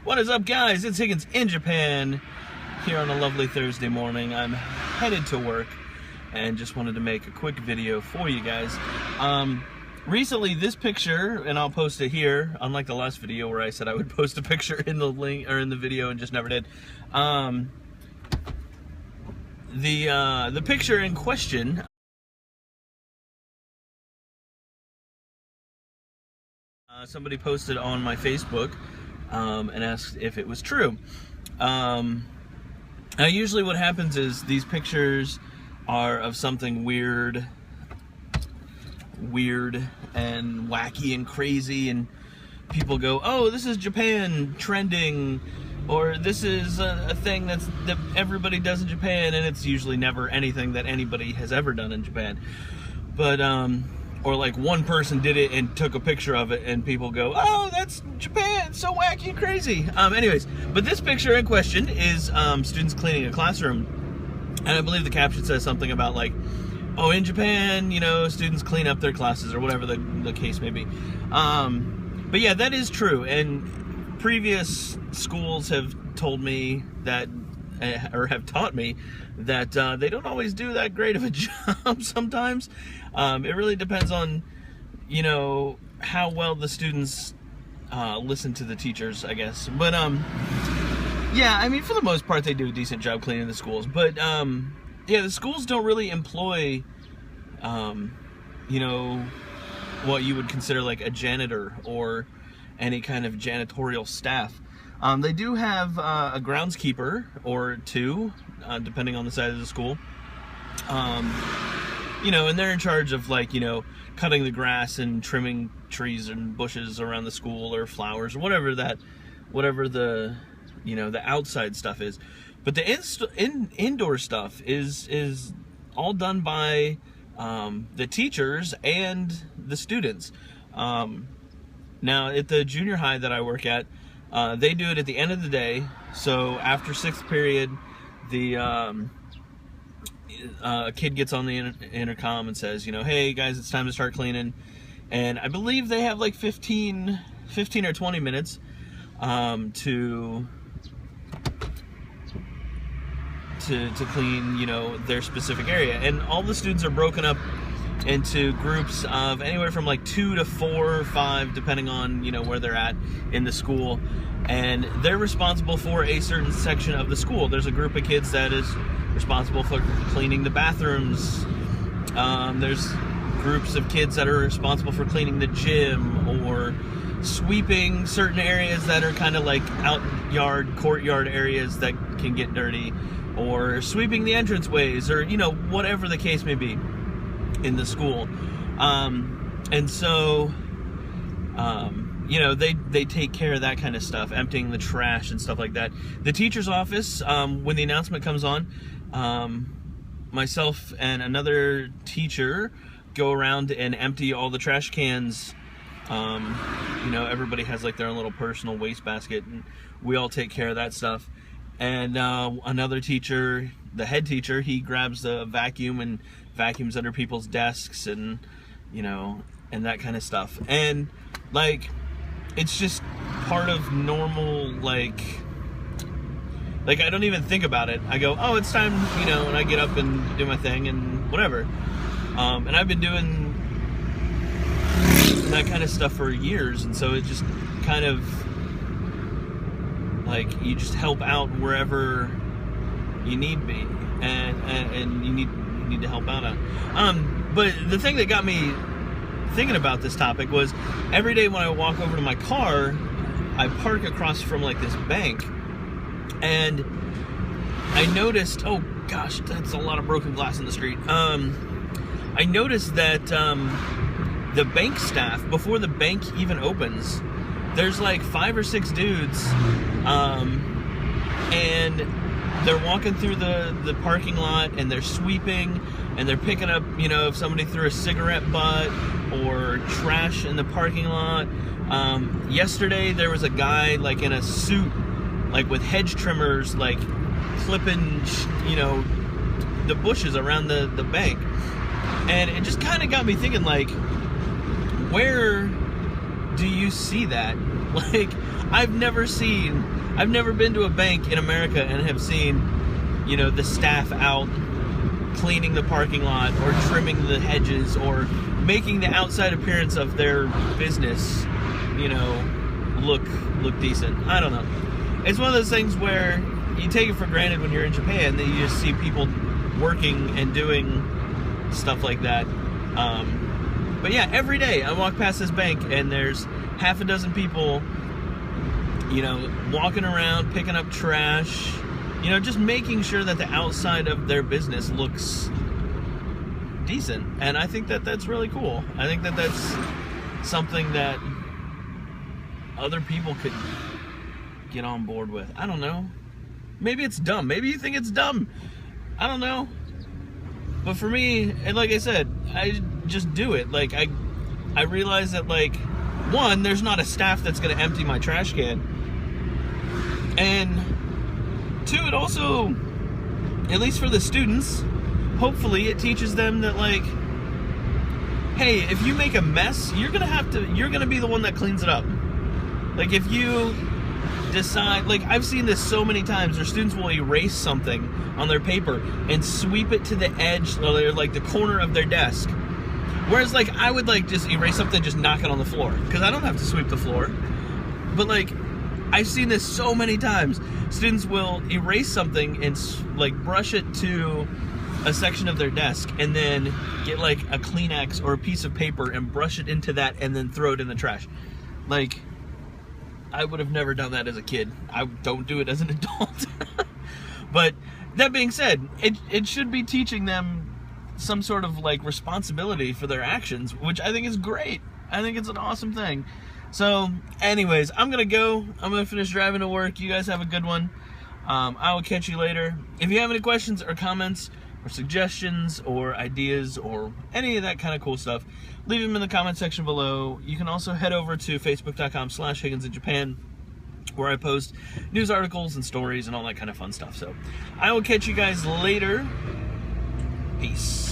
What is up, guys? It's Higgins in Japan here on a lovely Thursday morning. I'm headed to work and just wanted to make a quick video for you guys. Recently, this picture, and I'll post it here, unlike the last video where I said I would post a picture in the link or in the video and just never did. The picture in question, somebody posted on my Facebook and asked if it was true. Now usually what happens is these pictures are of something weird and wacky and crazy, and people go, oh, this is Japan trending, or this is a thing that everybody does in Japan, and it's usually never anything that anybody has ever done in Japan. But or like one person did it and took a picture of it and people go, oh, that's Japan, so wacky and crazy. Anyways, but this picture in question is students cleaning a classroom, and I believe the caption says something about like, oh, in Japan, you know, students clean up their classes or whatever the case may be. But yeah, that is true, and previous schools have told me that, or have taught me that they don't always do that great of a job sometimes. It really depends on, you know, how well the students listen to the teachers, I guess. But yeah, I mean, for the most part, they do a decent job cleaning the schools. But yeah, the schools don't really employ, you know, what you would consider like a janitor or any kind of janitorial staff. They do have a groundskeeper or two, depending on the size of the school. You know, and they're in charge of, like, you know, cutting the grass and trimming trees and bushes around the school or flowers or whatever the, you know, the outside stuff is. But the indoor stuff is all done by the teachers and the students. Now, at the junior high that I work at, they do it at the end of the day. So after 6th period, the a kid gets on the intercom and says, you know, hey guys, it's time to start cleaning. And I believe they have like 15 or 20 minutes to clean, you know, their specific area. And all the students are broken up into groups of anywhere from like 2 to 4 or 5, depending on, you know, where they're at in the school. And they're responsible for a certain section of the school. There's a group of kids that is responsible for cleaning the bathrooms. There's groups of kids that are responsible for cleaning the gym or sweeping certain areas that are kind of like courtyard areas that can get dirty, or sweeping the entranceways, or, you know, whatever the case may be in the school. And so you know, they take care of that kind of stuff, emptying the trash and stuff like that. The teacher's office, when the announcement comes on, myself and another teacher go around and empty all the trash cans. You know, everybody has like their own little personal waste basket, and we all take care of that stuff. And another teacher, the head teacher, he grabs the vacuum and vacuums under people's desks, and, you know, and that kind of stuff. And like, it's just part of normal, like I don't even think about it. I go, oh, it's time, you know, and I get up and do my thing and whatever. And I've been doing that kind of stuff for years, and so it just kind of like, you just help out wherever you need be, and you need to help out on. But the thing that got me thinking about this topic was, every day when I walk over to my car, I park across from like this bank, and I noticed, oh gosh, that's a lot of broken glass in the street. I noticed that the bank staff, before the bank even opens, there's like 5 or 6 dudes, and they're walking through the parking lot, and they're sweeping, and they're picking up, you know, if somebody threw a cigarette butt or trash in the parking lot. Yesterday there was a guy like in a suit, like with hedge trimmers, like clipping, you know, the bushes around the bank. And it just kind of got me thinking, like, where do you see that? Like, I've never seen I've never been to a bank in America and have seen, you know, the staff out cleaning the parking lot or trimming the hedges or making the outside appearance of their business, you know, look decent. I don't know. It's one of those things where you take it for granted when you're in Japan that you just see people working and doing stuff like that. But yeah, every day I walk past this bank and there's half a dozen people, you know, walking around, picking up trash, you know, just making sure that the outside of their business looks decent. And I think that that's really cool. I think that that's something that other people could get on board with. I don't know. Maybe it's dumb. Maybe you think it's dumb. I don't know. But for me, and like I said, I just do it. Like, I realize that, like, one, there's not a staff that's going to empty my trash can. And two, it also, at least for the students, hopefully it teaches them that, like, hey, if you make a mess, you're going to be the one that cleans it up. Like, if you decide, like, I've seen this so many times where students will erase something on their paper and sweep it to the edge, or like the corner of their desk. Whereas, like, I would, like, just erase something, just knock it on the floor, because I don't have to sweep the floor. But, like, I've seen this so many times. Students will erase something and, like, brush it to a section of their desk and then get, like, a Kleenex or a piece of paper and brush it into that and then throw it in the trash. Like, I would have never done that as a kid. I don't do it as an adult. But that being said, it should be teaching them some sort of, like, responsibility for their actions, which I think is great. I think it's an awesome thing. So, anyways, I'm going to go. I'm going to finish driving to work. You guys have a good one. I will catch you later. If you have any questions or comments or suggestions or ideas or any of that kind of cool stuff, leave them in the comment section below. You can also head over to facebook.com/Higgins in Japan, where I post news articles and stories and all that kind of fun stuff. So I will catch you guys later. Peace.